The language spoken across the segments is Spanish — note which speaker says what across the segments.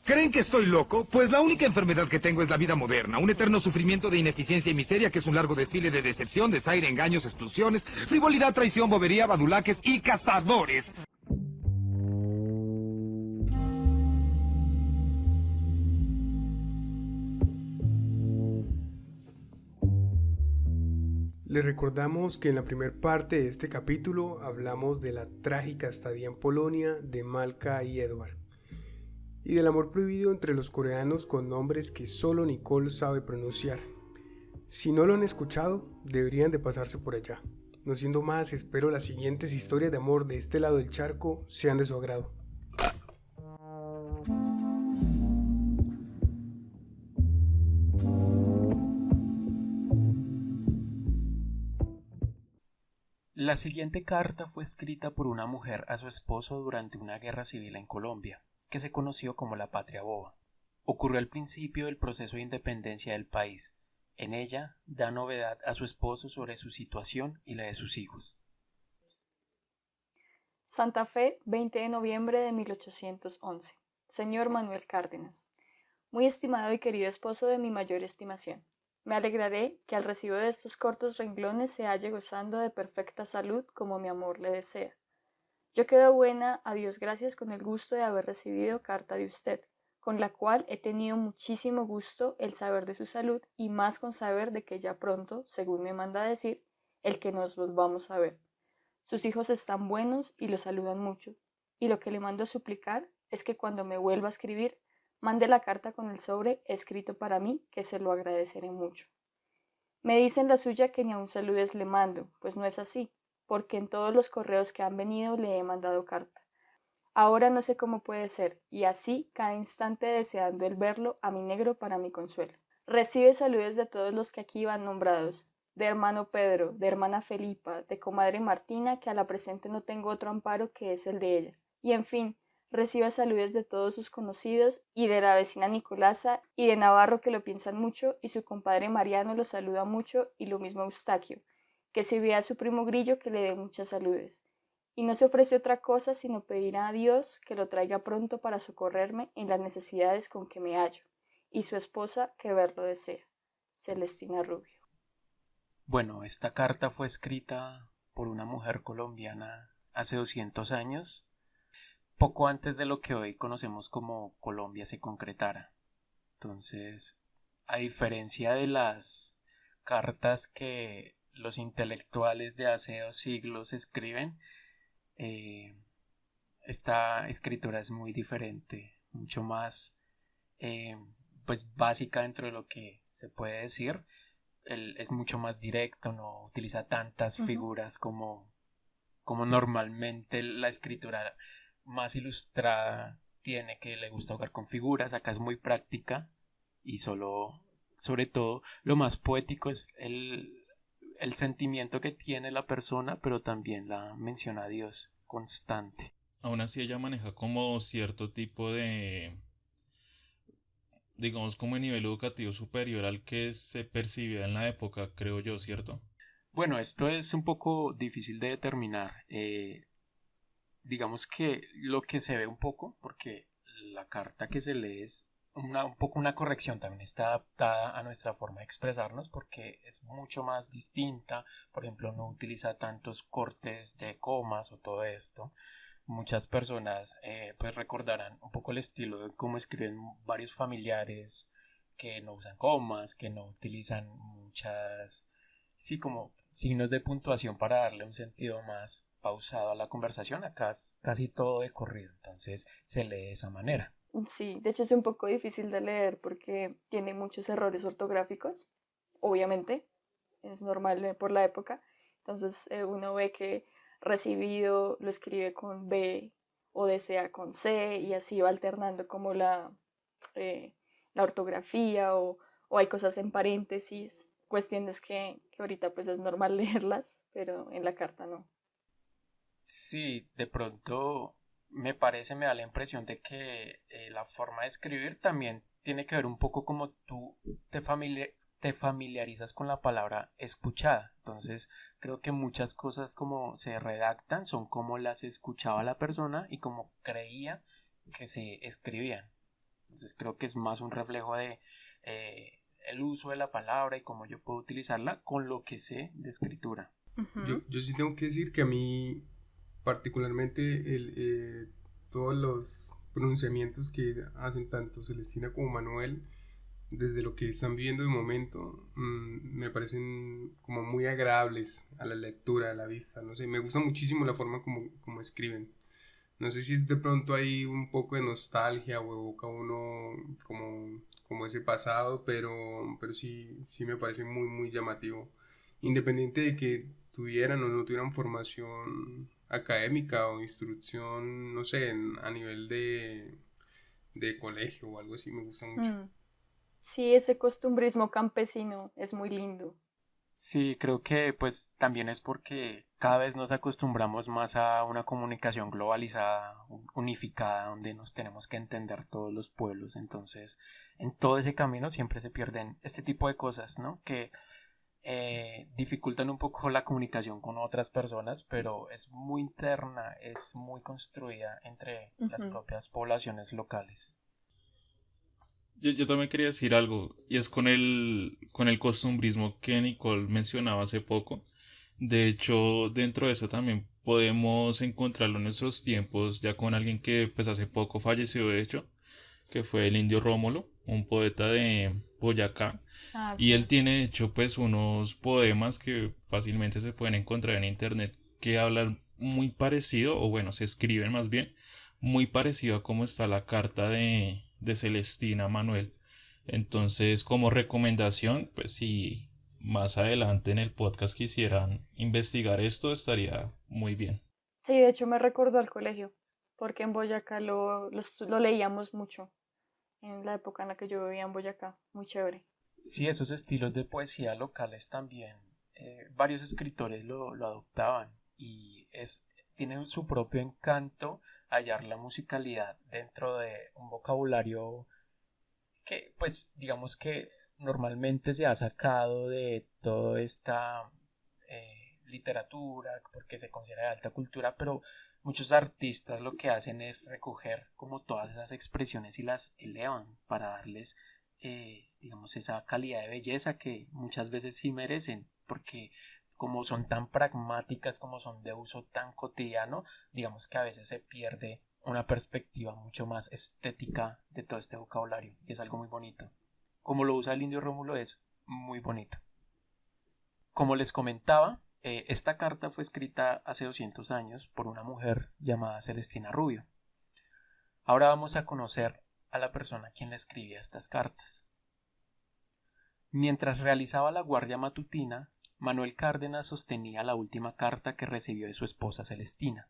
Speaker 1: ¿Creen que estoy loco? Pues la única enfermedad que tengo es la vida moderna, un eterno sufrimiento de ineficiencia y miseria que es un largo desfile de decepción, desaire, engaños, explosiones, frivolidad, traición, bobería, badulaques y cazadores.
Speaker 2: Les recordamos que en la primera parte de este capítulo hablamos de la trágica estadía en Polonia de Malka y Edward y del amor prohibido entre los coreanos con nombres que solo Nicole sabe pronunciar. Si no lo han escuchado, deberían de pasarse por allá. No siendo más, espero las siguientes historias de amor de este lado del charco sean de su agrado.
Speaker 3: La siguiente carta fue escrita por una mujer a su esposo durante una guerra civil en Colombia, que se conoció como la Patria Boba. Ocurrió al principio del proceso de independencia del país. En ella da novedad a su esposo sobre su situación y la de sus hijos.
Speaker 4: Santa Fe, 20 de noviembre de 1811. Señor Manuel Cárdenas, muy estimado y querido esposo de mi mayor estimación. Me alegraré que al recibo de estos cortos renglones se halle gozando de perfecta salud como mi amor le desea. Yo quedo buena, a Dios gracias, con el gusto de haber recibido carta de usted, con la cual he tenido muchísimo gusto el saber de su salud y más con saber de que ya pronto, según me manda decir, el que nos volvamos a ver. Sus hijos están buenos y lo saludan mucho, y lo que le mando a suplicar es que cuando me vuelva a escribir, mande la carta con el sobre escrito para mí, que se lo agradeceré mucho. Me dicen la suya que ni aun saludes le mando, pues no es así, porque en todos los correos que han venido le he mandado carta. Ahora no sé cómo puede ser, y así cada instante deseando el verlo a mi negro para mi consuelo. Recibe saludos de todos los que aquí van nombrados, de hermano Pedro, de hermana Felipa, de comadre Martina, que a la presente no tengo otro amparo que es el de ella, y en fin, reciba saludos de todos sus conocidos y de la vecina Nicolasa y de Navarro, que lo piensan mucho, y su compadre Mariano lo saluda mucho, y lo mismo Eustaquio, que si ve a su primo Grillo que le dé muchas saludes. Y no se ofrece otra cosa sino pedir a Dios que lo traiga pronto para socorrerme en las necesidades con que me hallo, y su esposa que verlo desea. Celestina Rubio.
Speaker 3: Bueno, esta carta fue escrita por una mujer colombiana hace 200 años, poco antes de lo que hoy conocemos como Colombia se concretara. Entonces, a diferencia de las cartas que los intelectuales de hace 2 siglos escriben, esta escritura es muy diferente, mucho más pues básica dentro de lo que se puede decir. Es mucho más directo, no utiliza tantas figuras como normalmente la escritura más ilustrada tiene, que le gusta jugar con figuras. Acá es muy práctica y sobre todo, lo más poético es el sentimiento que tiene la persona, pero también la mención a Dios constante.
Speaker 5: Aún así ella maneja como cierto tipo de, digamos, como de nivel educativo superior al que se percibía en la época, creo yo, ¿cierto?
Speaker 3: Bueno, esto es un poco difícil de determinar. Digamos que lo que se ve un poco, porque la carta que se lee es un poco una corrección, también está adaptada a nuestra forma de expresarnos, porque es mucho más distinta. Por ejemplo, no utiliza tantos cortes de comas o todo esto. Muchas personas pues recordarán un poco el estilo de cómo escriben varios familiares, que no usan comas, que no utilizan muchas, sí, como signos de puntuación para darle un sentido más pausado a la conversación. Acá es casi todo de corrido, entonces se lee de esa manera.
Speaker 4: Sí, de hecho es un poco difícil de leer porque tiene muchos errores ortográficos, obviamente, es normal por la época. Entonces uno ve que recibido lo escribe con B o desea con C, y así va alternando como la ortografía, o hay cosas en paréntesis, cuestiones que ahorita pues es normal leerlas, pero en la carta no.
Speaker 3: Sí, de pronto me da la impresión de que la forma de escribir también tiene que ver un poco como tú te te familiarizas con la palabra escuchada. Entonces creo que muchas cosas como se redactan son como las escuchaba la persona y como creía que se escribían. Entonces creo que es más un reflejo de el uso de la palabra y cómo yo puedo utilizarla con lo que sé de escritura.
Speaker 2: Yo sí tengo que decir que a mí particularmente todos los pronunciamientos que hacen tanto Celestina como Manuel desde lo que están viviendo de momento, me parecen como muy agradables a la lectura, a la vista, no sé, me gusta muchísimo la forma como escriben. No sé si de pronto hay un poco de nostalgia o evoca uno como ese pasado, pero sí me parece muy llamativo. Independiente de que tuvieran o no tuvieran formación académica o instrucción, no sé, a nivel de colegio o algo así, me gusta mucho.
Speaker 4: Sí, ese costumbrismo campesino es muy lindo.
Speaker 3: Sí, creo que pues también es porque cada vez nos acostumbramos más a una comunicación globalizada, unificada, donde nos tenemos que entender todos los pueblos. Entonces, en todo ese camino siempre se pierden este tipo de cosas, ¿no? Que dificultan un poco la comunicación con otras personas, pero es muy interna, es muy construida entre las propias poblaciones locales.
Speaker 5: Yo también quería decir algo, y es con el costumbrismo que Nicole mencionaba hace poco. De hecho, dentro de eso también podemos encontrarlo en nuestros tiempos, ya con alguien que pues hace poco falleció, de hecho, que fue el indio Rómulo, un poeta de Boyacá. Y él
Speaker 4: Sí.
Speaker 5: tiene, de hecho, pues unos poemas que fácilmente se pueden encontrar en internet que hablan muy parecido, o bueno, se escriben más bien, muy parecido a cómo está la carta de Celestina Manuel. Entonces, como recomendación, pues si más adelante en el podcast quisieran investigar esto, estaría muy bien.
Speaker 4: Sí, de hecho me recordó al colegio, porque en Boyacá lo leíamos mucho, en la época en la que yo vivía en Boyacá, muy chévere.
Speaker 3: Sí, esos estilos de poesía locales también, varios escritores lo adoptaban y tiene su propio encanto hallar la musicalidad dentro de un vocabulario que pues digamos que normalmente se ha sacado de toda esta literatura porque se considera de alta cultura, pero muchos artistas lo que hacen es recoger como todas esas expresiones y las elevan para darles digamos esa calidad de belleza que muchas veces sí merecen, porque como son tan pragmáticas, como son de uso tan cotidiano, digamos que a veces se pierde una perspectiva mucho más estética de todo este vocabulario y es algo muy bonito. Como lo usa el indio Rómulo es muy bonito. Como les comentaba, esta carta fue escrita hace 200 años por una mujer llamada Celestina Rubio. Ahora vamos a conocer a la persona a quien le escribía estas cartas. Mientras realizaba la guardia matutina, Manuel Cárdenas sostenía la última carta que recibió de su esposa Celestina.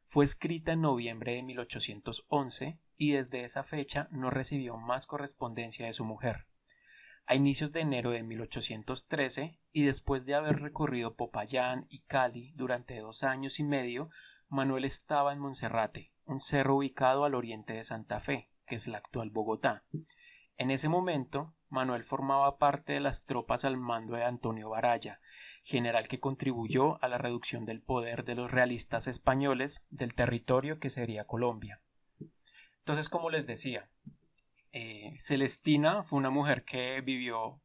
Speaker 3: Fue escrita en noviembre de 1811 y desde esa fecha no recibió más correspondencia de su mujer. A inicios de enero de 1813 y después de haber recorrido Popayán y Cali durante 2 años y medio, Manuel estaba en Monserrate, un cerro ubicado al oriente de Santa Fe, que es la actual Bogotá. En ese momento, Manuel formaba parte de las tropas al mando de Antonio Baraya, general que contribuyó a la reducción del poder de los realistas españoles del territorio que sería Colombia. Entonces, como les decía, Celestina fue una mujer que vivió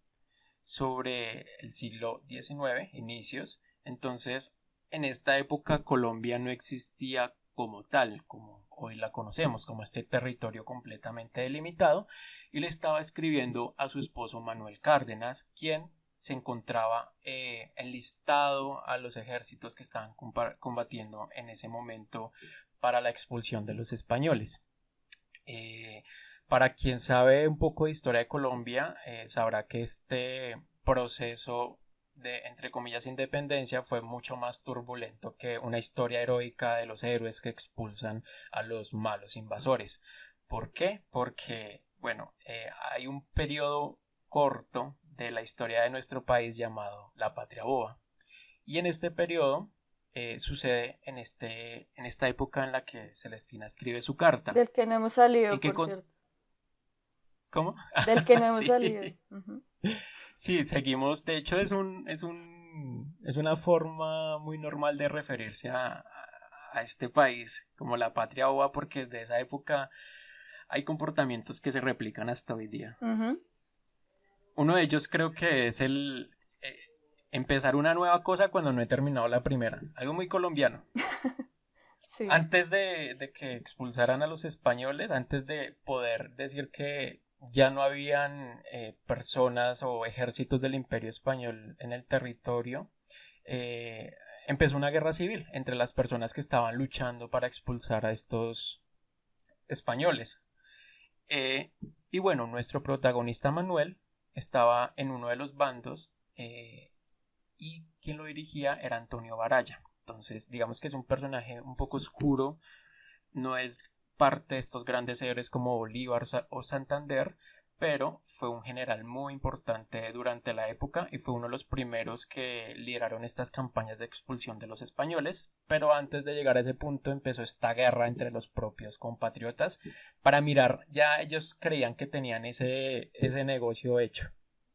Speaker 3: sobre el siglo XIX, inicios. Entonces, en esta época Colombia no existía como tal, como hoy la conocemos, como este territorio completamente delimitado, y le estaba escribiendo a su esposo Manuel Cárdenas, quien se encontraba enlistado a los ejércitos que estaban combatiendo en ese momento para la expulsión de los españoles. Para quien sabe un poco de historia de Colombia, sabrá que este proceso de, entre comillas, independencia fue mucho más turbulento que una historia heroica de los héroes que expulsan a los malos invasores. ¿Por qué? Porque, bueno, hay un periodo corto de la historia de nuestro país llamado la Patria Boba. Y en este periodo sucede en esta época en la que Celestina escribe su carta.
Speaker 4: Del que no hemos salido,
Speaker 3: ¿En qué
Speaker 4: por cierto.
Speaker 3: ¿Cómo?
Speaker 4: Del que no hemos
Speaker 3: Sí.
Speaker 4: salido. Uh-huh.
Speaker 3: Sí, seguimos, de hecho es una forma muy normal de referirse a este país como la patria boba, porque desde esa época hay comportamientos que se replican hasta hoy día.
Speaker 4: Ujú.
Speaker 3: Uno de ellos creo que es el empezar una nueva cosa cuando no he terminado la primera, algo muy colombiano.
Speaker 4: Sí.
Speaker 3: Antes de que expulsaran a los españoles, antes de poder decir que ya no habían personas o ejércitos del Imperio Español en el territorio, eh, empezó una guerra civil entre las personas que estaban luchando para expulsar a estos españoles. Eh, y bueno, nuestro protagonista Manuel estaba en uno de los bandos y quien lo dirigía era Antonio Baraya. Entonces, digamos que es un personaje un poco oscuro, no es parte de estos grandes héroes como Bolívar o Santander, pero fue un general muy importante durante la época y fue uno de los primeros que lideraron estas campañas de expulsión de los españoles, pero antes de llegar a ese punto empezó esta guerra entre los propios compatriotas para mirar, ya ellos creían que tenían ese negocio hecho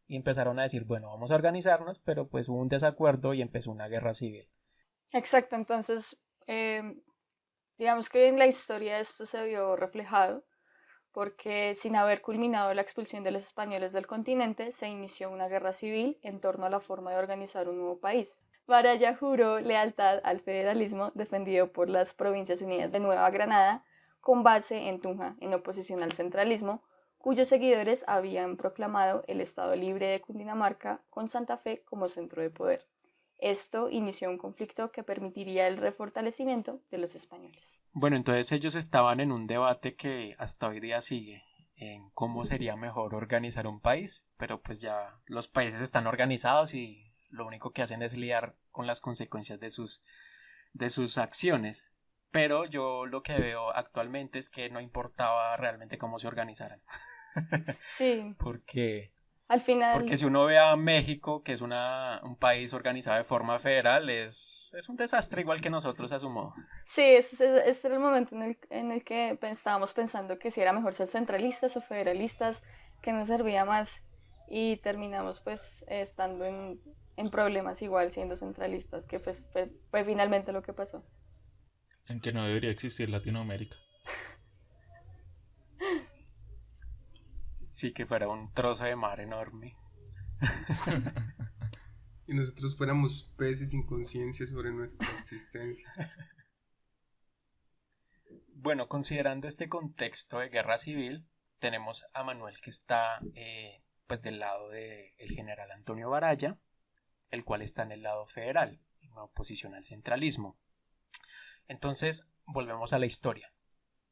Speaker 3: y empezaron a decir, bueno, vamos a organizarnos, pero pues hubo un desacuerdo y empezó una guerra civil.
Speaker 4: Exacto, entonces digamos que en la historia esto se vio reflejado porque sin haber culminado la expulsión de los españoles del continente, se inició una guerra civil en torno a la forma de organizar un nuevo país. Baraya juró lealtad al federalismo defendido por las Provincias Unidas de Nueva Granada, con base en Tunja, en oposición al centralismo, cuyos seguidores habían proclamado el Estado Libre de Cundinamarca con Santa Fe como centro de poder. Esto inició un conflicto que permitiría el refortalecimiento de los españoles.
Speaker 3: Bueno, entonces ellos estaban en un debate que hasta hoy día sigue en cómo sería mejor organizar un país, pero pues ya los países están organizados y lo único que hacen es lidiar con las consecuencias de sus acciones. Pero yo lo que veo actualmente es que no importaba realmente cómo se organizaran.
Speaker 4: Sí,
Speaker 3: Porque
Speaker 4: al final...
Speaker 3: Porque si uno ve a México, que es un país organizado de forma federal, es un desastre igual que nosotros a su modo.
Speaker 4: Sí, este era el momento en el que estábamos pensando que si era mejor ser centralistas o federalistas, que nos servía más y terminamos pues estando en problemas igual siendo centralistas, que fue finalmente lo que pasó.
Speaker 5: En que no debería existir Latinoamérica.
Speaker 3: Sí, que fuera un trozo de mar enorme.
Speaker 2: Y nosotros fuéramos peces sin conciencia sobre nuestra existencia.
Speaker 3: Bueno, considerando este contexto de guerra civil, tenemos a Manuel que está pues del lado del general Antonio Baraya, el cual está en el lado federal, en oposición al centralismo. Entonces, volvemos a la historia.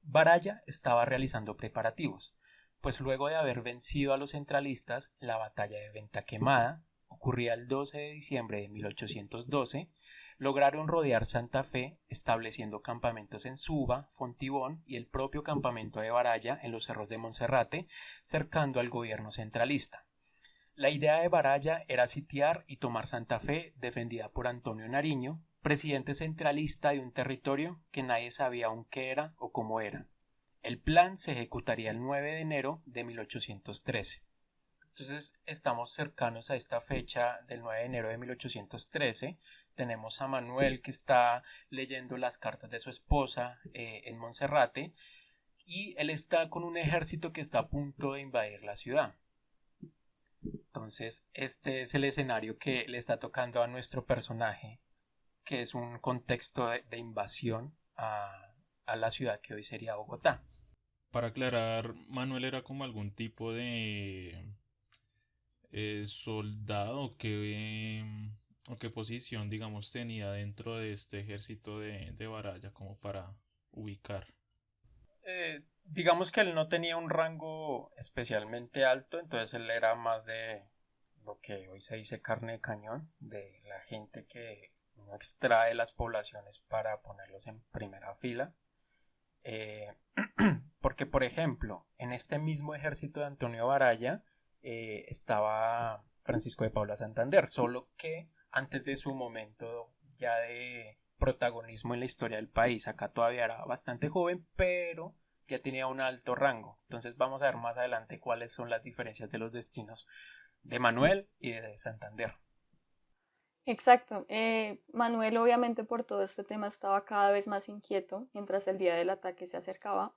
Speaker 3: Baraya estaba realizando preparativos, pues luego de haber vencido a los centralistas, la batalla de Venta Quemada, ocurría el 12 de diciembre de 1812, lograron rodear Santa Fe, estableciendo campamentos en Suba, Fontibón y el propio campamento de Baraya en los cerros de Monserrate, cercando al gobierno centralista. La idea de Baraya era sitiar y tomar Santa Fe, defendida por Antonio Nariño, presidente centralista de un territorio que nadie sabía aún qué era o cómo era. El plan se ejecutaría el 9 de enero de 1813. Entonces estamos cercanos a esta fecha del 9 de enero de 1813. Tenemos a Manuel que está leyendo las cartas de su esposa en Monserrate y él está con un ejército que está a punto de invadir la ciudad. Entonces este es el escenario que le está tocando a nuestro personaje, que es un contexto de invasión a la ciudad que hoy sería Bogotá.
Speaker 5: Para aclarar, Manuel era como algún tipo de soldado o qué posición, digamos, tenía dentro de este ejército de Baraya, como para ubicar.
Speaker 3: Digamos que él no tenía un rango especialmente alto, entonces él era más de lo que hoy se dice carne de cañón, de la gente que uno extrae las poblaciones para ponerlos en primera fila. Porque, por ejemplo, en este mismo ejército de Antonio Baraya estaba Francisco de Paula Santander, solo que antes de su momento ya de protagonismo en la historia del país. Acá todavía era bastante joven, pero ya tenía un alto rango. Entonces vamos a ver más adelante cuáles son las diferencias de los destinos de Manuel y de Santander.
Speaker 4: Exacto. Manuel obviamente por todo este tema estaba cada vez más inquieto mientras el día del ataque se acercaba,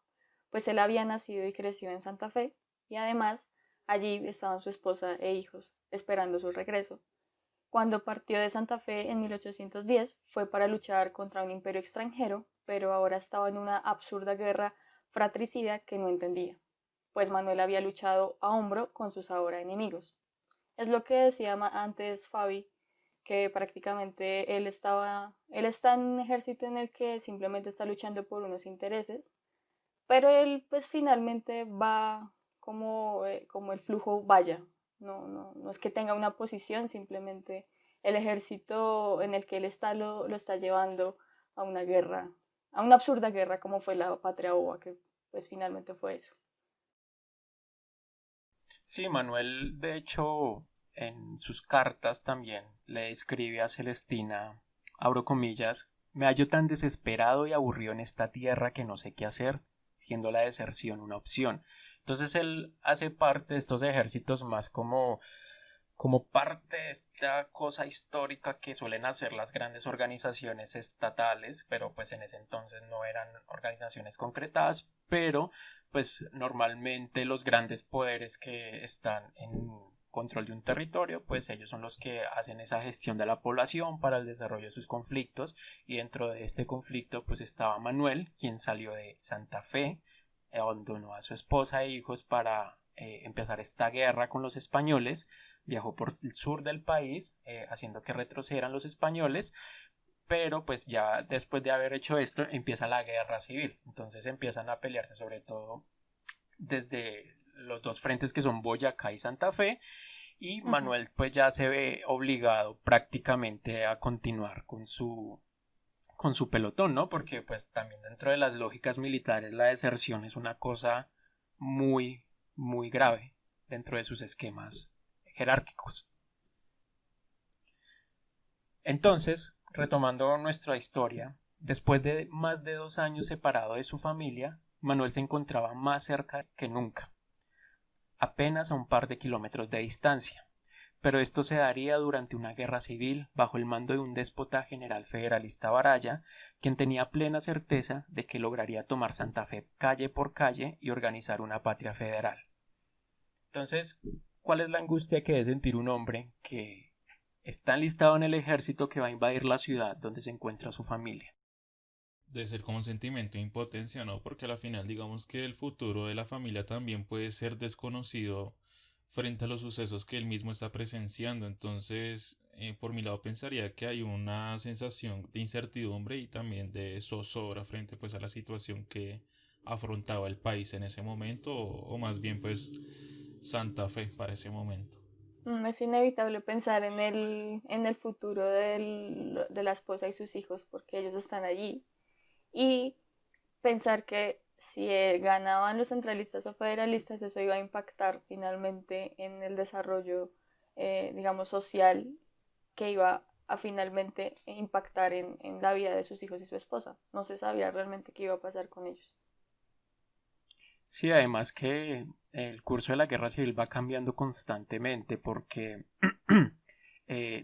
Speaker 4: pues él había nacido y crecido en Santa Fe y además allí estaban su esposa e hijos esperando su regreso. Cuando partió de Santa Fe en 1810 fue para luchar contra un imperio extranjero, pero ahora estaba en una absurda guerra fratricida que no entendía, pues Manuel había luchado a hombro con sus ahora enemigos. Es lo que decía antes Fabi, que prácticamente él está en un ejército en el que simplemente está luchando por unos intereses, pero él pues finalmente va como el flujo vaya, no es que tenga una posición, simplemente el ejército en el que él está lo está llevando a una guerra, a una absurda guerra como fue la Patria Boba, que pues finalmente fue eso.
Speaker 3: Sí, Manuel, de hecho, en sus cartas también le escribe a Celestina, abro comillas, me hallo tan desesperado y aburrido en esta tierra que no sé qué hacer, siendo la deserción una opción. Entonces él hace parte de estos ejércitos más como parte de esta cosa histórica que suelen hacer las grandes organizaciones estatales, pero pues en ese entonces no eran organizaciones concretadas, pero pues normalmente los grandes poderes que están en control de un territorio, pues ellos son los que hacen esa gestión de la población para el desarrollo de sus conflictos, y dentro de este conflicto pues estaba Manuel, quien salió de Santa Fe, abandonó a su esposa e hijos para empezar esta guerra con los españoles, viajó por el sur del país haciendo que retrocedan los españoles, pero pues ya después de haber hecho esto empieza la guerra civil, entonces empiezan a pelearse sobre todo desde los dos frentes que son Boyacá y Santa Fe, y Manuel pues ya se ve obligado prácticamente a continuar con su pelotón, ¿no? Porque pues también dentro de las lógicas militares la deserción es una cosa muy, muy grave dentro de sus esquemas jerárquicos. Entonces, retomando nuestra historia, después de más de 2 años separado de su familia, Manuel se encontraba más cerca que nunca, apenas a un par de kilómetros de distancia. Pero esto se daría durante una guerra civil bajo el mando de un déspota general federalista Baraya, quien tenía plena certeza de que lograría tomar Santa Fe calle por calle y organizar una patria federal. Entonces, ¿cuál es la angustia que debe sentir un hombre que está enlistado en el ejército que va a invadir la ciudad donde se encuentra su familia?
Speaker 5: Debe ser como un sentimiento de impotencia, ¿no? Porque al final digamos que el futuro de la familia también puede ser desconocido frente a los sucesos que él mismo está presenciando. Entonces, por mi lado pensaría que hay una sensación de incertidumbre y también de zozobra frente pues a la situación que afrontaba el país en ese momento, o más bien pues Santa Fe para ese momento.
Speaker 4: Es inevitable pensar en el futuro de la esposa y sus hijos porque ellos están allí y pensar que si ganaban los centralistas o federalistas eso iba a impactar finalmente en el desarrollo, digamos, social que iba a finalmente impactar en la vida de sus hijos y su esposa. No se sabía realmente qué iba a pasar con ellos.
Speaker 3: Sí, además que el curso de la guerra civil va cambiando constantemente porque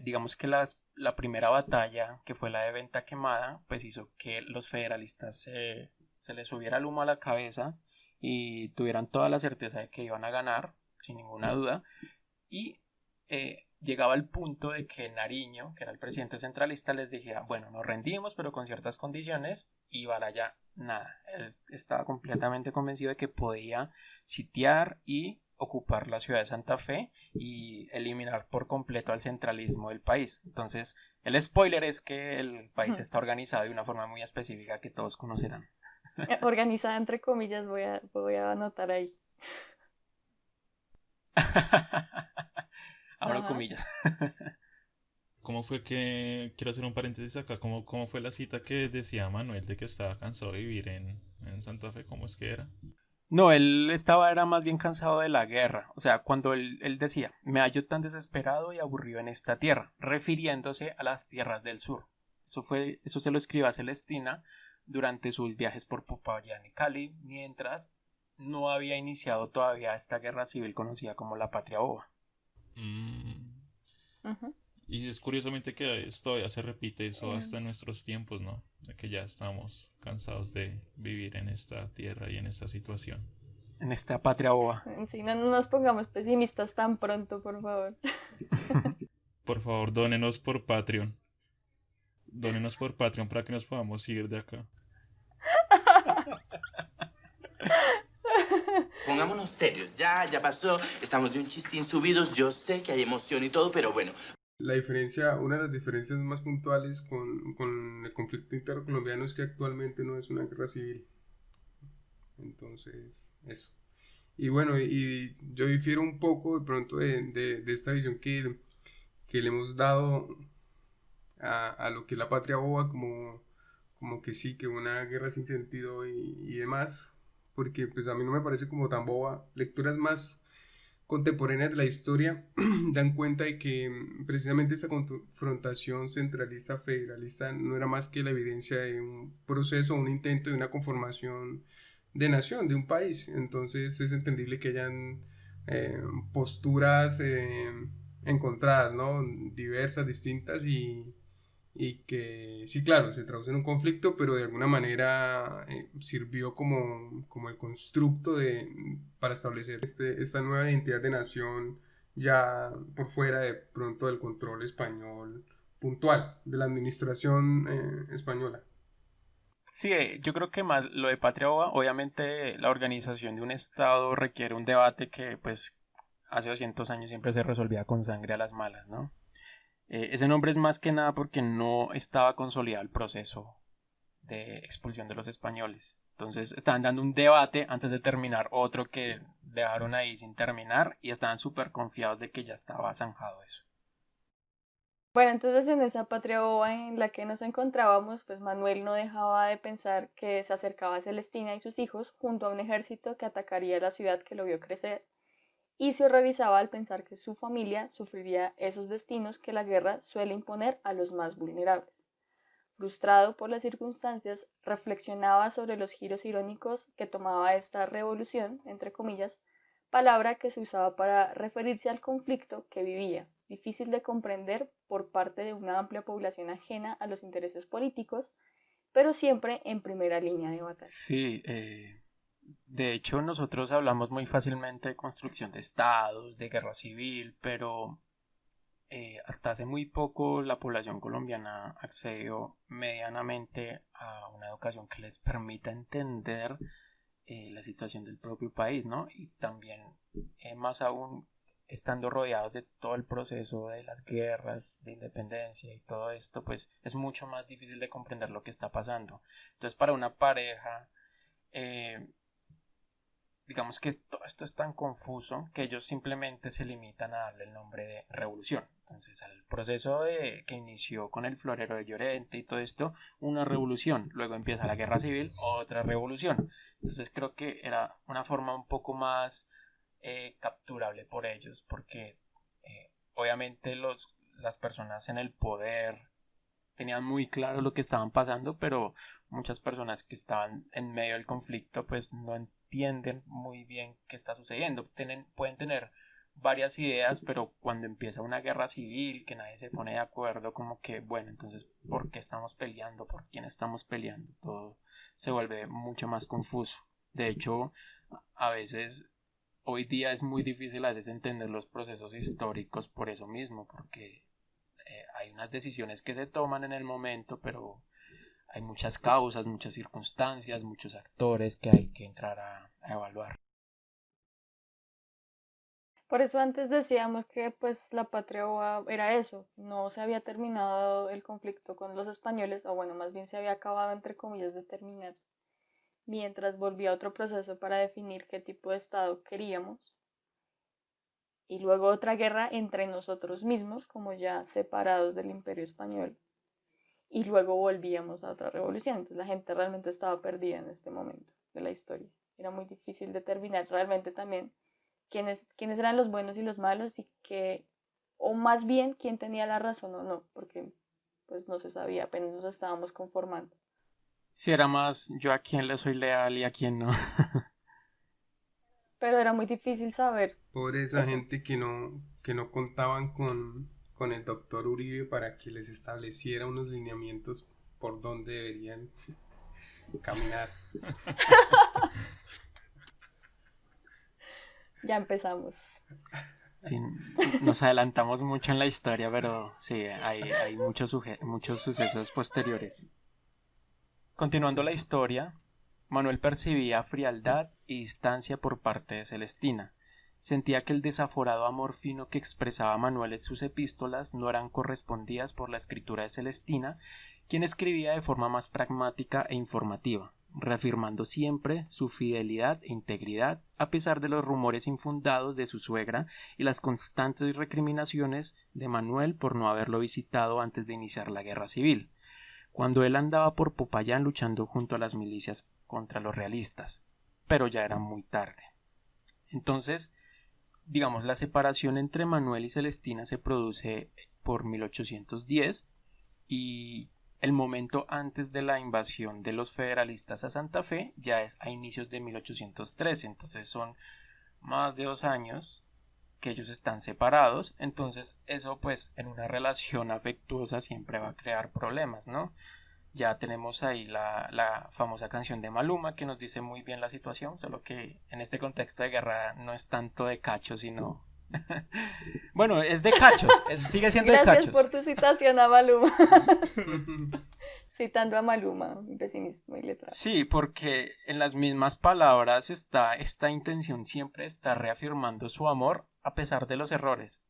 Speaker 3: digamos que la primera batalla, que fue la de Venta Quemada, pues hizo que los federalistas se les subiera el humo a la cabeza y tuvieran toda la certeza de que iban a ganar, sin ninguna duda, y llegaba el punto de que Nariño, que era el presidente centralista, les dijera, bueno, nos rendimos, pero con ciertas condiciones, y Baraya, nada, él estaba completamente convencido de que podía sitiar y ocupar la ciudad de Santa Fe y eliminar por completo al centralismo del país. Entonces, el spoiler es que el país está organizado de una forma muy específica que todos conocerán.
Speaker 4: Organizada entre comillas, voy a anotar ahí.
Speaker 5: Abro comillas. ¿Cómo fue que, quiero hacer un paréntesis acá, cómo fue la cita que decía Manuel de que estaba cansado de vivir en Santa Fe? ¿Cómo es que era?
Speaker 3: No, era más bien cansado de la guerra. O sea, cuando él decía, me hallo tan desesperado y aburrido en esta tierra, refiriéndose a las tierras del sur. Eso se lo escribió a Celestina durante sus viajes por Popayán y Cali, mientras no había iniciado todavía esta guerra civil conocida como la Patria Boba.
Speaker 5: Mm.
Speaker 4: Ujú.
Speaker 5: Y es curiosamente que esto ya se repite eso
Speaker 4: Eh,
Speaker 5: hasta en nuestros tiempos, ¿no? De que ya estamos cansados de vivir en esta tierra y en esta situación.
Speaker 3: En esta patria boba.
Speaker 4: sí, no nos pongamos pesimistas tan pronto, por favor.
Speaker 5: Por favor, dónenos por Patreon. Dónenos por Patreon para que nos podamos ir de acá.
Speaker 6: Pongámonos serios, ya pasó, estamos de un chistín subidos, yo sé que hay emoción y todo, pero bueno.
Speaker 2: La diferencia, una de las diferencias más puntuales con el conflicto intercolombiano es que actualmente no es una guerra civil. Entonces, eso. Y bueno, y yo difiero un poco de pronto de esta visión que le hemos dado a lo que es la patria boba, como que sí, que una guerra sin sentido y demás, porque pues a mí no me parece como tan boba. Lecturas más contemporáneas de la historia dan cuenta de que precisamente esta confrontación centralista federalista no era más que la evidencia de un proceso, un intento de una conformación de nación, de un país. Entonces es entendible que hayan eh, posturas encontradas, ¿no? Diversas, distintas y que sí, claro, se traduce en un conflicto, pero de alguna manera sirvió como el constructo para establecer esta nueva identidad de nación ya por fuera de pronto del control español puntual, de la administración española.
Speaker 3: Sí, yo creo que más lo de patria boba, obviamente la organización de un estado requiere un debate que pues hace 200 años siempre se resolvía con sangre a las malas, ¿no? Ese nombre es más que nada porque no estaba consolidado el proceso de expulsión de los españoles. Entonces estaban dando un debate antes de terminar otro que dejaron ahí sin terminar y estaban súper confiados de que ya estaba zanjado eso.
Speaker 4: Bueno, entonces en esa patria boba en la que nos encontrábamos, pues Manuel no dejaba de pensar que se acercaba a Celestina y sus hijos junto a un ejército que atacaría la ciudad que lo vio crecer, y se horrorizaba al pensar que su familia sufriría esos destinos que la guerra suele imponer a los más vulnerables. Frustrado por las circunstancias, reflexionaba sobre los giros irónicos que tomaba esta revolución, entre comillas, palabra que se usaba para referirse al conflicto que vivía, difícil de comprender por parte de una amplia población ajena a los intereses políticos, pero siempre en primera línea de batalla.
Speaker 3: Sí, de hecho nosotros hablamos muy fácilmente de construcción de estados, de guerra civil, pero hasta hace muy poco la población colombiana accedió medianamente a una educación que les permita entender la situación del propio país, ¿no? Y también, más aún, estando rodeados de todo el proceso de las guerras de independencia y todo esto, pues es mucho más difícil de comprender lo que está pasando. Entonces, para una pareja, eh, digamos que todo esto es tan confuso que ellos simplemente se limitan a darle el nombre de revolución. Entonces, al proceso que inició con el florero de Llorente y todo esto, una revolución. Luego empieza la guerra civil, otra revolución. Entonces, creo que era una forma un poco más capturable por ellos, porque obviamente las personas en el poder tenían muy claro lo que estaban pasando, pero muchas personas que estaban en medio del conflicto pues no entienden muy bien qué está sucediendo. Pueden tener varias ideas, pero cuando empieza una guerra civil, que nadie se pone de acuerdo, como que, bueno, entonces, ¿por qué estamos peleando? ¿Por quién estamos peleando? Todo se vuelve mucho más confuso. De hecho, a veces, hoy día es muy difícil a veces entender los procesos históricos por eso mismo, porque hay unas decisiones que se toman en el momento, pero hay muchas causas, muchas circunstancias, muchos actores que hay que entrar a evaluar.
Speaker 4: Por eso antes decíamos que pues la patria boba era eso, no se había terminado el conflicto con los españoles, o bueno, más bien se había acabado entre comillas de terminar, mientras volvía otro proceso para definir qué tipo de Estado queríamos, y luego otra guerra entre nosotros mismos, como ya separados del Imperio Español, y luego volvíamos a otra revolución. Entonces la gente realmente estaba perdida en este momento de la historia. Era muy difícil determinar realmente también quiénes eran los buenos y los malos y o más bien quién tenía la razón o no, porque pues no se sabía, apenas nos estábamos conformando.
Speaker 3: Si era más yo a quién le soy leal y a quién no.
Speaker 4: Pero era muy difícil saber.
Speaker 2: Pobre esa
Speaker 4: Eso.
Speaker 2: gente que no contaban con el doctor Uribe para que les estableciera unos lineamientos por donde deberían caminar.
Speaker 4: Ya empezamos.
Speaker 3: Sí, nos adelantamos mucho en la historia, pero sí, hay muchos sucesos posteriores. Continuando la historia, Manuel percibía frialdad y distancia por parte de Celestina. Sentía que el desaforado amor fino que expresaba Manuel en sus epístolas no eran correspondidas por la escritura de Celestina, quien escribía de forma más pragmática e informativa, reafirmando siempre su fidelidad e integridad a pesar de los rumores infundados de su suegra y las constantes recriminaciones de Manuel por no haberlo visitado antes de iniciar la guerra civil, cuando él andaba por Popayán luchando junto a las milicias contra los realistas, pero ya era muy tarde. Entonces, digamos, la separación entre Manuel y Celestina se produce por 1810 y el momento antes de la invasión de los federalistas a Santa Fe ya es a inicios de 1813, entonces son más de 2 años que ellos están separados, entonces eso pues en una relación afectuosa siempre va a crear problemas, ¿no? Ya tenemos ahí la famosa canción de Maluma que nos dice muy bien la situación, solo que en este contexto de guerra no es tanto de cachos, sino... bueno, es de cachos, sigue siendo de
Speaker 4: Gracias
Speaker 3: cachos.
Speaker 4: por tu citación a Maluma. Citando a Maluma, mi pesimismo y letra.
Speaker 3: Sí, porque en las mismas palabras está esta intención siempre está reafirmando su amor a pesar de los errores,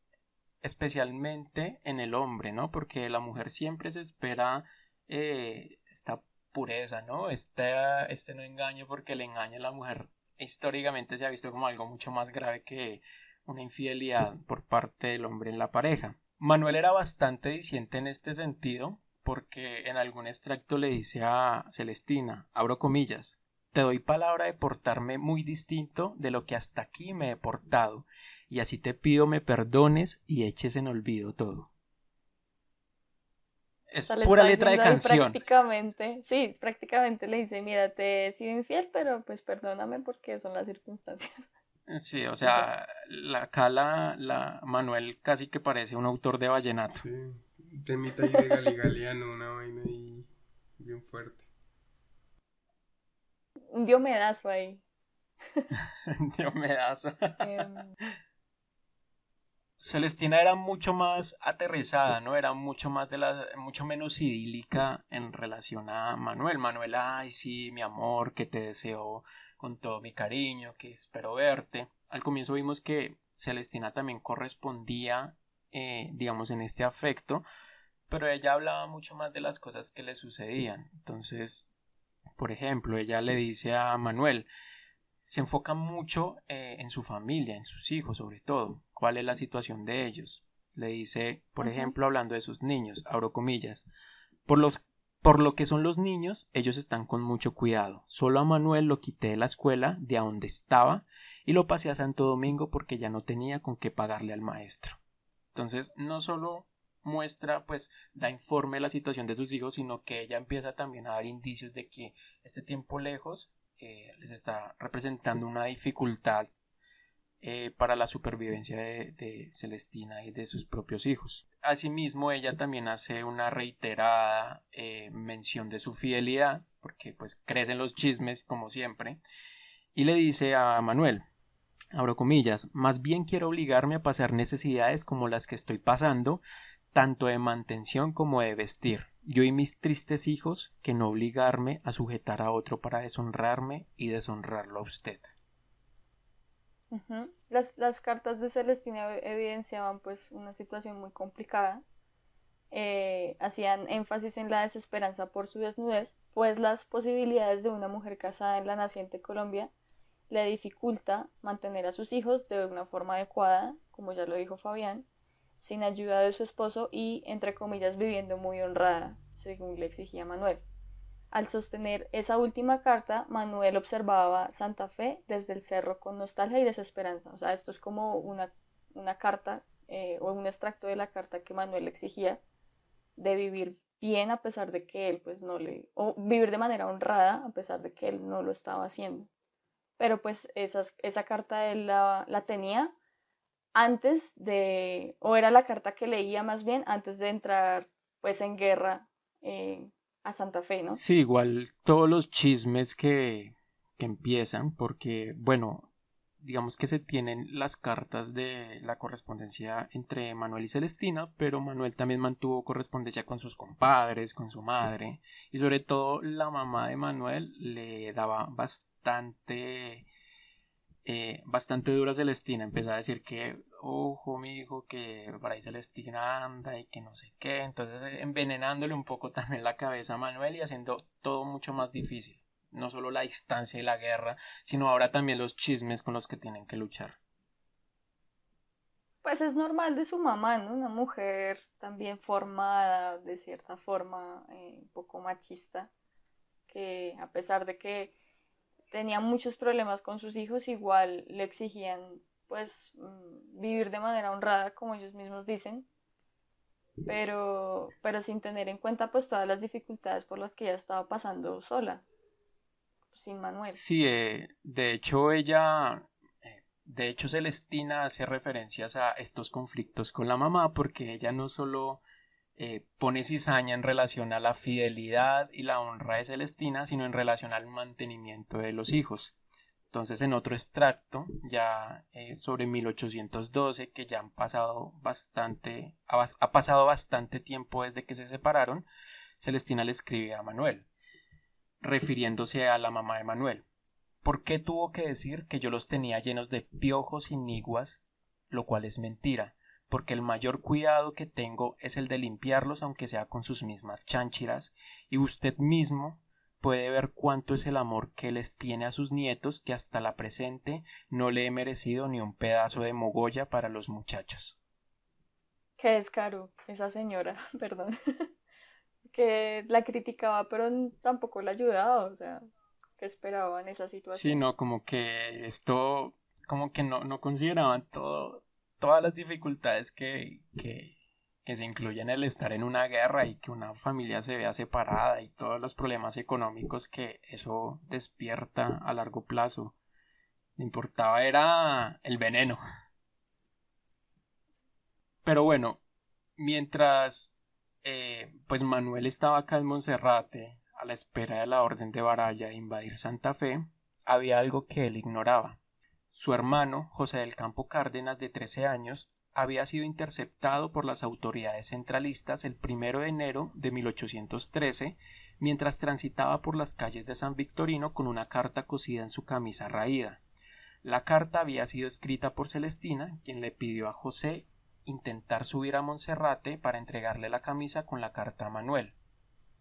Speaker 3: especialmente en el hombre, ¿no? Porque la mujer siempre se espera esta pureza, ¿no? Este no engaño, porque el engaño a la mujer históricamente se ha visto como algo mucho más grave que una infidelidad por parte del hombre en la pareja. Manuel era bastante diciente en este sentido, porque en algún extracto le dice a Celestina, abro comillas, te doy palabra de portarme muy distinto de lo que hasta aquí me he portado, y así te pido me perdones y eches en olvido todo. Es
Speaker 4: O sea, le
Speaker 3: pura
Speaker 4: está
Speaker 3: letra de
Speaker 4: diciendo ahí
Speaker 3: canción.
Speaker 4: prácticamente le dice, mira, te he sido infiel, pero pues perdóname porque son las circunstancias.
Speaker 3: Sí, o sea, acá la Manuel casi que parece un autor de vallenato.
Speaker 2: Sí, un temita ahí de galigaliano, una vaina ahí bien fuerte.
Speaker 4: Un diomedazo ahí.
Speaker 3: Dios me das.
Speaker 4: Em,
Speaker 3: Celestina era mucho más aterrizada, ¿no? Era mucho menos idílica en relación a Manuel. Manuel, ay, sí, mi amor, que te deseo con todo mi cariño, que espero verte. Al comienzo vimos que Celestina también correspondía, digamos, en este afecto, pero ella hablaba mucho más de las cosas que le sucedían. Entonces, por ejemplo, ella le dice a Manuel, se enfoca mucho en su familia, en sus hijos sobre todo, cuál es la situación de ellos. Le dice, por ejemplo, hablando de sus niños, abro comillas, por lo que son los niños, ellos están con mucho cuidado. Solo a Manuel lo quité de la escuela, de a donde estaba, y lo pasé a Santo Domingo porque ya no tenía con qué pagarle al maestro. Entonces, no solo muestra, pues, da informe de la situación de sus hijos, sino que ella empieza también a dar indicios de que este tiempo lejos les está representando una dificultad para la supervivencia de Celestina y de sus propios hijos. Asimismo, ella también hace una reiterada mención de su fidelidad, porque pues crecen los chismes como siempre, y le dice a Manuel, abro comillas, más bien quiero obligarme a pasar necesidades como las que estoy pasando, tanto de mantención como de vestir, yo y mis tristes hijos, que no obligarme a sujetar a otro para deshonrarme y deshonrarlo a usted.
Speaker 4: Las cartas de Celestina evidenciaban pues una situación muy complicada. Hacían énfasis en la desesperanza por su desnudez, pues las posibilidades de una mujer casada en la naciente Colombia le dificulta mantener a sus hijos de una forma adecuada, como ya lo dijo Fabián, sin ayuda de su esposo y, entre comillas, viviendo muy honrada, según le exigía Manuel. Al sostener esa última carta, Manuel observaba Santa Fe desde el cerro con nostalgia y desesperanza. O sea, esto es como una carta o un extracto de la carta que Manuel le exigía de vivir bien a pesar de que él pues no le... o vivir de manera honrada a pesar de que él no lo estaba haciendo. pero pues esa carta él la tenía antes de, o era la carta que leía más bien antes de entrar pues en guerra a Santa Fe, ¿no?
Speaker 3: Sí, igual todos los chismes que empiezan, porque, bueno, digamos que se tienen las cartas de la correspondencia entre Manuel y Celestina, pero Manuel también mantuvo correspondencia con sus compadres, con su madre, y sobre todo la mamá de Manuel le daba bastante dura a Celestina. Empezaba a decir que, ojo, mi hijo, que por ahí Celestina anda y que no sé qué. Entonces, envenenándole un poco también la cabeza a Manuel y haciendo todo mucho más difícil. No solo la distancia y la guerra, sino ahora también los chismes con los que tienen que luchar.
Speaker 4: Pues es normal de su mamá, ¿no? Una mujer también formada, de cierta forma, un poco machista, que a pesar de que tenía muchos problemas con sus hijos, igual le exigían, pues, vivir de manera honrada, como ellos mismos dicen, pero sin tener en cuenta, pues, todas las dificultades por las que ella estaba pasando sola, sin Manuel.
Speaker 3: Sí, de hecho Celestina hace referencias a estos conflictos con la mamá porque ella no solo pone cizaña en relación a la fidelidad y la honra de Celestina, sino en relación al mantenimiento de los hijos. Entonces, en otro extracto, ya sobre 1812, que ya ha pasado bastante tiempo desde que se separaron, Celestina le escribe a Manuel, refiriéndose a la mamá de Manuel. ¿Por qué tuvo que decir que yo los tenía llenos de piojos y niguas? Lo cual es mentira, porque el mayor cuidado que tengo es el de limpiarlos aunque sea con sus mismas chánchiras, y usted mismo puede ver cuánto es el amor que les tiene a sus nietos, que hasta la presente no le he merecido ni un pedazo de mogolla para los muchachos.
Speaker 4: Qué descaro, esa señora, perdón, que la criticaba, pero tampoco la ayudaba, o sea, ¿qué esperaba en esa
Speaker 3: Sí,
Speaker 4: situación?
Speaker 3: no, como que esto, como que no consideraban todas las dificultades que se incluyen el estar en una guerra y que una familia se vea separada y todos los problemas económicos que eso despierta a largo plazo. Le importaba era el veneno. Pero bueno, mientras pues Manuel estaba acá en Monserrate a la espera de la orden de Baraya de invadir Santa Fe, había algo que él ignoraba. Su hermano, José del Campo Cárdenas, de 13 años, había sido interceptado por las autoridades centralistas el 1 de enero de 1813 mientras transitaba por las calles de San Victorino con una carta cosida en su camisa raída. La carta había sido escrita por Celestina, quien le pidió a José intentar subir a Monserrate para entregarle la camisa con la carta a Manuel.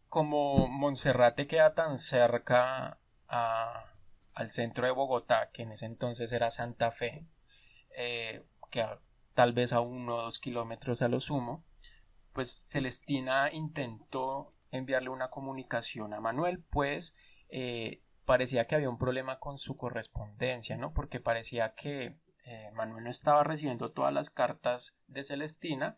Speaker 3: Como Monserrate queda tan cerca al centro de Bogotá, que en ese entonces era Santa Fe, que tal vez a 1 o 2 kilómetros a lo sumo, pues Celestina intentó enviarle una comunicación a Manuel, pues parecía que había un problema con su correspondencia, ¿no? Porque parecía que Manuel no estaba recibiendo todas las cartas de Celestina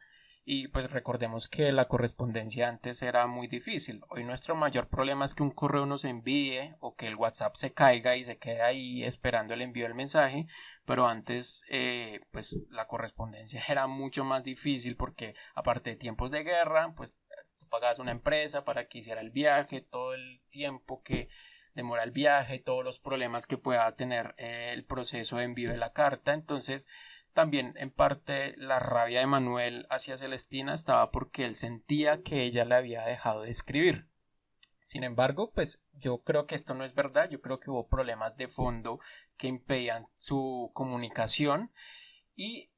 Speaker 3: y pues recordemos que la correspondencia antes era muy difícil. Hoy nuestro mayor problema es que un correo nos envíe o que el WhatsApp se caiga y se quede ahí esperando el envío del mensaje, pero antes pues la correspondencia era mucho más difícil porque aparte de tiempos de guerra pues tú pagabas una empresa para que hiciera el viaje, todo el tiempo que demora el viaje, todos los problemas que pueda tener el proceso de envío de la carta. Entonces también en parte la rabia de Manuel hacia Celestina estaba porque él sentía que ella le había dejado de escribir. Sin embargo, pues yo creo que esto no es verdad, yo creo que hubo problemas de fondo que impedían su comunicación y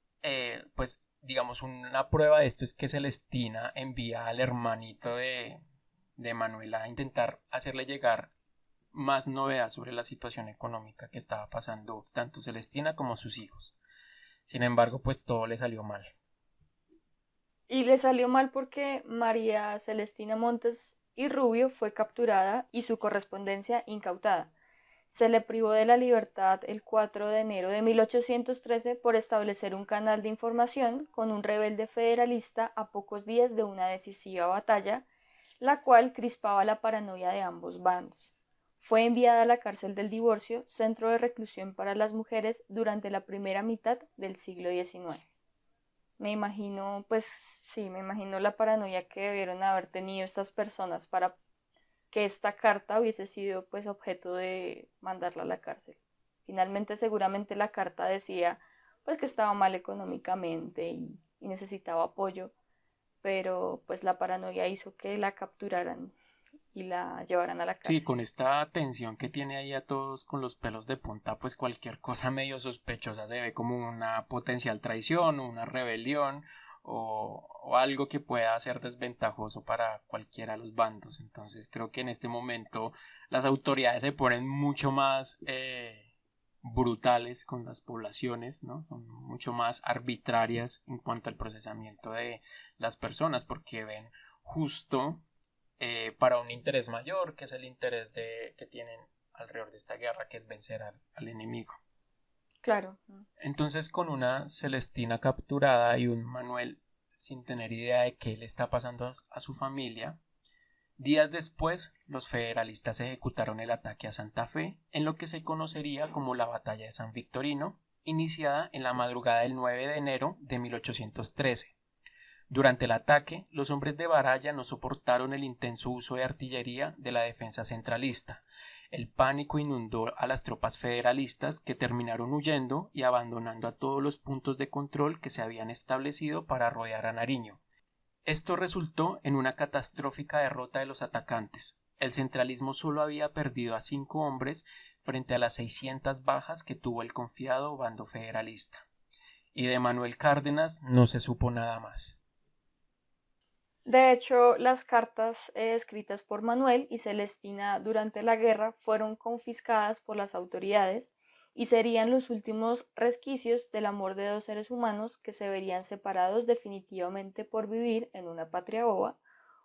Speaker 3: pues digamos una prueba de esto es que Celestina envía al hermanito de Manuel a intentar hacerle llegar más novedad sobre la situación económica que estaba pasando tanto Celestina como sus hijos. Sin embargo, pues todo le salió mal.
Speaker 4: Y le salió mal porque María Celestina Montes y Rubio fue capturada y su correspondencia incautada. Se le privó de la libertad el 4 de enero de 1813 por establecer un canal de información con un rebelde federalista a pocos días de una decisiva batalla, la cual crispaba la paranoia de ambos bandos. Fue enviada a la cárcel del Divorcio, centro de reclusión para las mujeres, durante la primera mitad del siglo XIX. Me imagino, pues sí, me imagino la paranoia que debieron haber tenido estas personas para que esta carta hubiese sido pues objeto de mandarla a la cárcel. Finalmente, seguramente la carta decía pues que estaba mal económicamente y necesitaba apoyo, pero pues la paranoia hizo que la capturaran y la llevaran a la
Speaker 3: Sí,
Speaker 4: cárcel.
Speaker 3: con esta tensión que tiene ahí a todos con los pelos de punta, pues cualquier cosa medio sospechosa se ve como una potencial traición o una rebelión o algo que pueda ser desventajoso para cualquiera de los bandos. Entonces creo que en este momento las autoridades se ponen mucho más brutales con las poblaciones, ¿no? Son mucho más arbitrarias en cuanto al procesamiento de las personas porque ven justo para un interés mayor, que es el interés que tienen alrededor de esta guerra, que es vencer al enemigo.
Speaker 4: Claro.
Speaker 3: Entonces, con una Celestina capturada y un Manuel sin tener idea de qué le está pasando a su familia, días después los federalistas ejecutaron el ataque a Santa Fe en lo que se conocería como la Batalla de San Victorino, iniciada en la madrugada del 9 de enero de 1813. Durante el ataque, los hombres de Baraya no soportaron el intenso uso de artillería de la defensa centralista. El pánico inundó a las tropas federalistas, que terminaron huyendo y abandonando a todos los puntos de control que se habían establecido para rodear a Nariño. Esto resultó en una catastrófica derrota de los atacantes. El centralismo solo había perdido a 5 hombres frente a las 600 bajas que tuvo el confiado bando federalista. Y de Manuel Cárdenas no se supo nada más.
Speaker 4: De hecho, las cartas escritas por Manuel y Celestina durante la guerra fueron confiscadas por las autoridades y serían los últimos resquicios del amor de dos seres humanos que se verían separados definitivamente por vivir en una patria boba,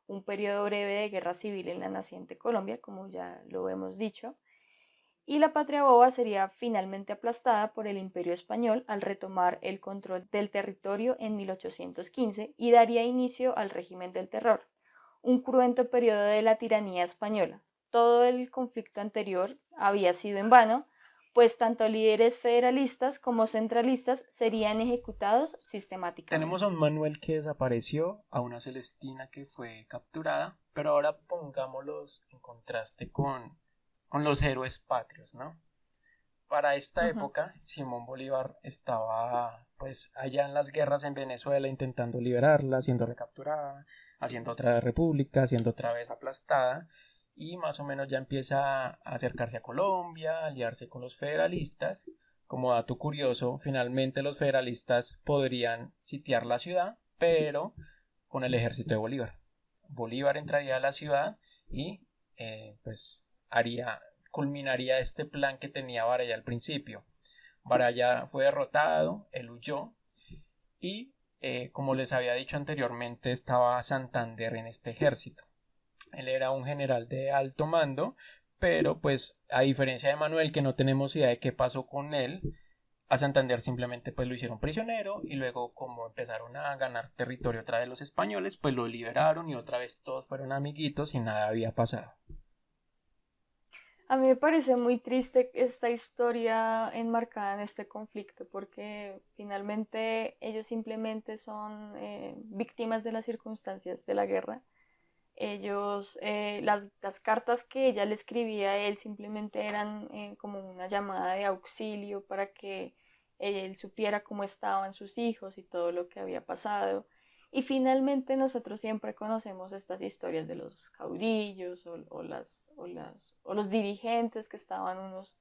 Speaker 4: un periodo breve de guerra civil en la naciente Colombia, como ya lo hemos dicho, y la patria boba sería finalmente aplastada por el Imperio Español al retomar el control del territorio en 1815 y daría inicio al régimen del terror, un cruento periodo de la tiranía española. Todo el conflicto anterior había sido en vano, pues tanto líderes federalistas como centralistas serían ejecutados sistemáticamente.
Speaker 3: Tenemos a un Manuel que desapareció, a una Celestina que fue capturada, pero ahora pongámoslos en contraste con los héroes patrios, ¿no? Para esta época, Simón Bolívar estaba pues allá en las guerras en Venezuela intentando liberarla, siendo recapturada, haciendo otra república, siendo otra vez aplastada, y más o menos ya empieza a acercarse a Colombia, a aliarse con los federalistas. Como dato curioso, finalmente los federalistas podrían sitiar la ciudad, pero con el ejército de Bolívar. Bolívar entraría a la ciudad y pues culminaría este plan que tenía Baraya al principio. Baraya fue derrotado, él huyó y como les había dicho anteriormente, estaba Santander en este ejército. Él era un general de alto mando, pero pues a diferencia de Manuel, que no tenemos idea de qué pasó con él, a Santander simplemente pues lo hicieron prisionero y luego como empezaron a ganar territorio otra vez los españoles, pues lo liberaron y otra vez todos fueron amiguitos y nada había pasado.
Speaker 4: A mí me parece muy triste esta historia enmarcada en este conflicto porque finalmente ellos simplemente son víctimas de las circunstancias de la guerra. Ellos, las cartas que ella le escribía a él simplemente eran como una llamada de auxilio para que él supiera cómo estaban sus hijos y todo lo que había pasado. Y finalmente nosotros siempre conocemos estas historias de los caudillos o los dirigentes que estaban unos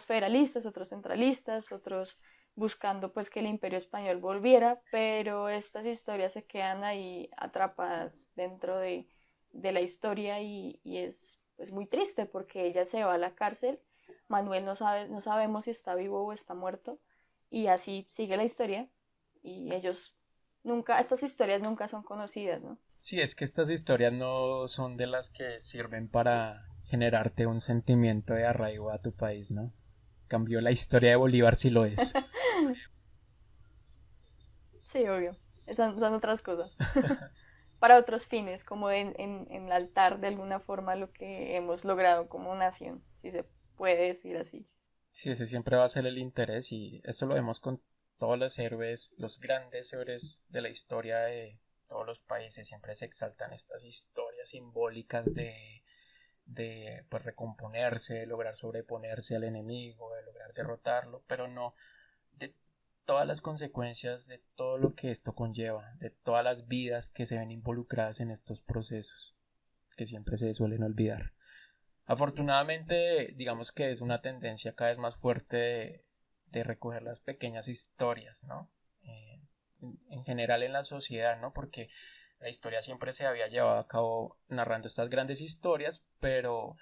Speaker 4: federalistas, otros centralistas, otros buscando pues que el Imperio Español volviera, pero estas historias se quedan ahí atrapadas dentro de la historia y es muy triste porque ella se va a la cárcel, Manuel no sabemos si está vivo o está muerto y así sigue la historia y estas historias nunca son conocidas, ¿no?
Speaker 3: Sí, es que estas historias no son de las que sirven para generarte un sentimiento de arraigo a tu país, ¿no? Cambió la historia de Bolívar si lo es.
Speaker 4: Sí, obvio. Son otras cosas. para otros fines, como en el altar de alguna forma lo que hemos logrado como nación, si se puede decir así.
Speaker 3: Sí, ese siempre va a ser el interés y eso lo vemos con todos los héroes, los grandes héroes de la historia de todos los países. Siempre se exaltan estas historias simbólicas de pues, recomponerse, de lograr sobreponerse al enemigo, de lograr derrotarlo, pero no de todas las consecuencias, de todo lo que esto conlleva, de todas las vidas que se ven involucradas en estos procesos, que siempre se suelen olvidar. Afortunadamente, digamos que es una tendencia cada vez más fuerte de recoger las pequeñas historias, ¿no? En general en la sociedad, ¿no? Porque la historia siempre se había llevado a cabo narrando estas grandes historias, pero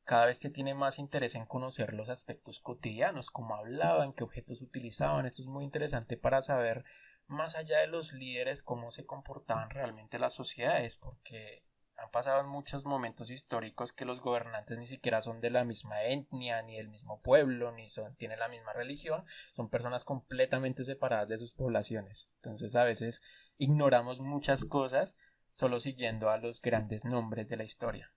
Speaker 3: cada vez se tiene más interés en conocer los aspectos cotidianos, cómo hablaban, qué objetos utilizaban. Esto es muy interesante para saber, más allá de los líderes, cómo se comportaban realmente las sociedades, porque han pasado en muchos momentos históricos que los gobernantes ni siquiera son de la misma etnia, ni del mismo pueblo, ni tienen la misma religión, son personas completamente separadas de sus poblaciones. Entonces a veces ignoramos muchas cosas solo siguiendo a los grandes nombres de la historia.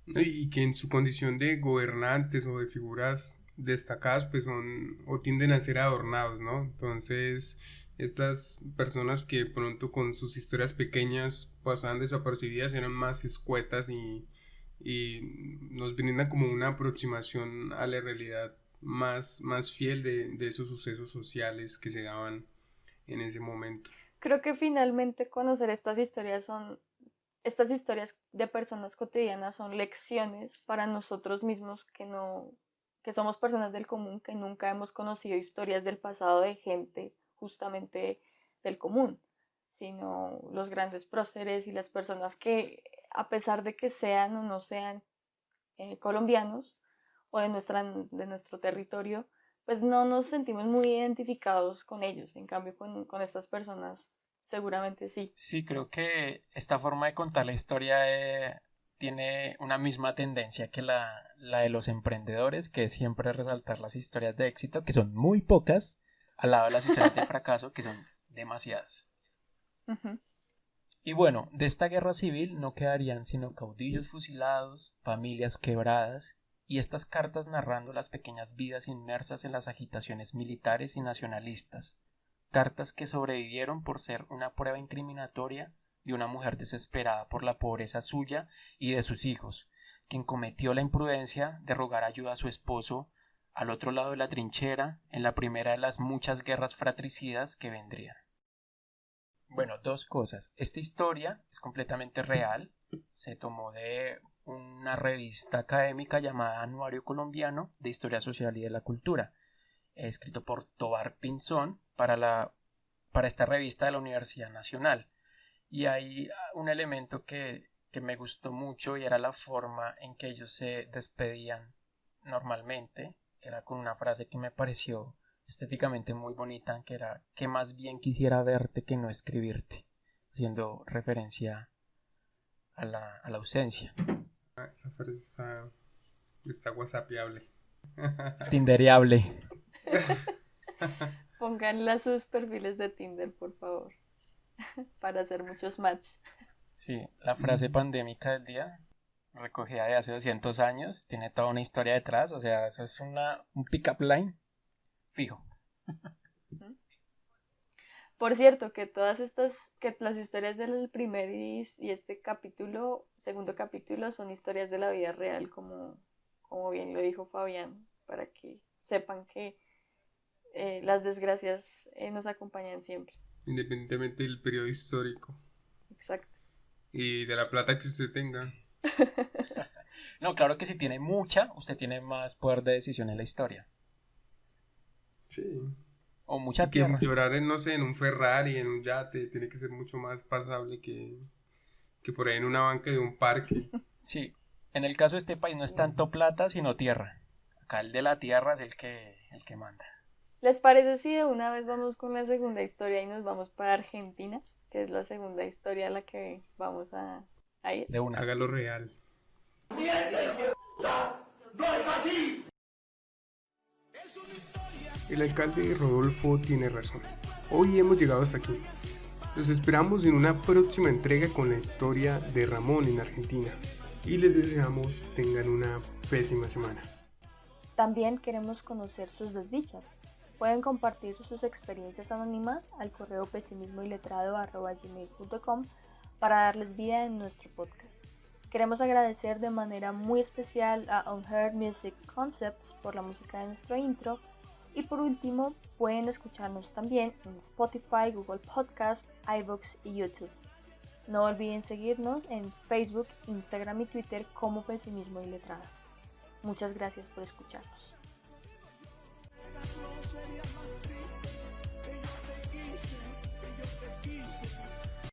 Speaker 2: Y que en su condición de gobernantes o de figuras destacadas pues son o tienden a ser adornados, ¿no? Entonces estas personas que pronto con sus historias pequeñas pasaban desapercibidas eran más escuetas y nos brindan como una aproximación a la realidad más fiel de esos sucesos sociales que se daban en ese momento.
Speaker 4: Creo que finalmente conocer estas historias de personas cotidianas son lecciones para nosotros mismos que somos personas del común, que nunca hemos conocido historias del pasado de gente justamente del común, sino los grandes próceres y las personas que, a pesar de que sean o no sean colombianos o de nuestro territorio, pues no nos sentimos muy identificados con ellos. En cambio con estas personas seguramente sí.
Speaker 3: Sí, creo que esta forma de contar la historia tiene una misma tendencia que la de los emprendedores, que es siempre resaltar las historias de éxito, que son muy pocas, al lado de las historias de fracaso, que son demasiadas.
Speaker 4: Uh-huh.
Speaker 3: Y bueno, de esta guerra civil no quedarían sino caudillos fusilados, familias quebradas, y estas cartas narrando las pequeñas vidas inmersas en las agitaciones militares y nacionalistas. Cartas que sobrevivieron por ser una prueba incriminatoria de una mujer desesperada por la pobreza suya y de sus hijos, quien cometió la imprudencia de rogar ayuda a su esposo al otro lado de la trinchera en la primera de las muchas guerras fratricidas que vendrían. Bueno, dos cosas. Esta historia es completamente real, se tomó de una revista académica llamada Anuario Colombiano de Historia Social y de la Cultura, escrito por Tobar Pinzón para esta revista de la Universidad Nacional. Y hay un elemento que me gustó mucho y era la forma en que ellos se despedían normalmente, que era con una frase que me pareció estéticamente muy bonita, que era que más bien quisiera verte que no escribirte, haciendo referencia a la ausencia.
Speaker 2: Esa frase está whatsappiable.
Speaker 3: Tindereable.
Speaker 4: Pónganla a sus perfiles de Tinder, por favor, para hacer muchos matches.
Speaker 3: Sí, la frase pandémica del día, recogida de hace 200 años, tiene toda una historia detrás, o sea, eso es un pick-up line fijo.
Speaker 4: Por cierto, que las historias del primer y este segundo capítulo, son historias de la vida real, como bien lo dijo Fabián, para que sepan que las desgracias nos acompañan siempre.
Speaker 2: Independientemente del periodo histórico.
Speaker 4: Exacto.
Speaker 2: Y de la plata que usted tenga.
Speaker 3: No, claro que si tiene mucha, usted tiene más poder de decisión en la historia.
Speaker 2: Sí.
Speaker 3: O mucha
Speaker 2: que
Speaker 3: tierra.
Speaker 2: llorar en, no sé, en un Ferrari, en un yate, tiene que ser mucho más pasable que por ahí en una banca de un parque.
Speaker 3: Sí, en el caso de este país no es tanto plata, sino tierra. Acá el de la tierra es el que manda.
Speaker 4: ¿Les parece si de una vez vamos con la segunda historia y nos vamos para Argentina? Que es la segunda historia a la que vamos a ir.
Speaker 3: De una.
Speaker 2: Hágalo real.
Speaker 1: ¡No es así!
Speaker 2: El alcalde Rodolfo tiene razón. Hoy hemos llegado hasta aquí. Los esperamos en una próxima entrega con la historia de Ramón en Argentina y les deseamos tengan una pésima semana.
Speaker 4: También queremos conocer sus desdichas. Pueden compartir sus experiencias anónimas al correo pesimismoiletrado@gmail.com para darles vida en nuestro podcast. Queremos agradecer de manera muy especial a Unheard Music Concepts por la música de nuestro intro. Y por último, pueden escucharnos también en Spotify, Google Podcast, iVoox y YouTube. No olviden seguirnos en Facebook, Instagram y Twitter como Pesimismo Iletrado. Muchas gracias por escucharnos.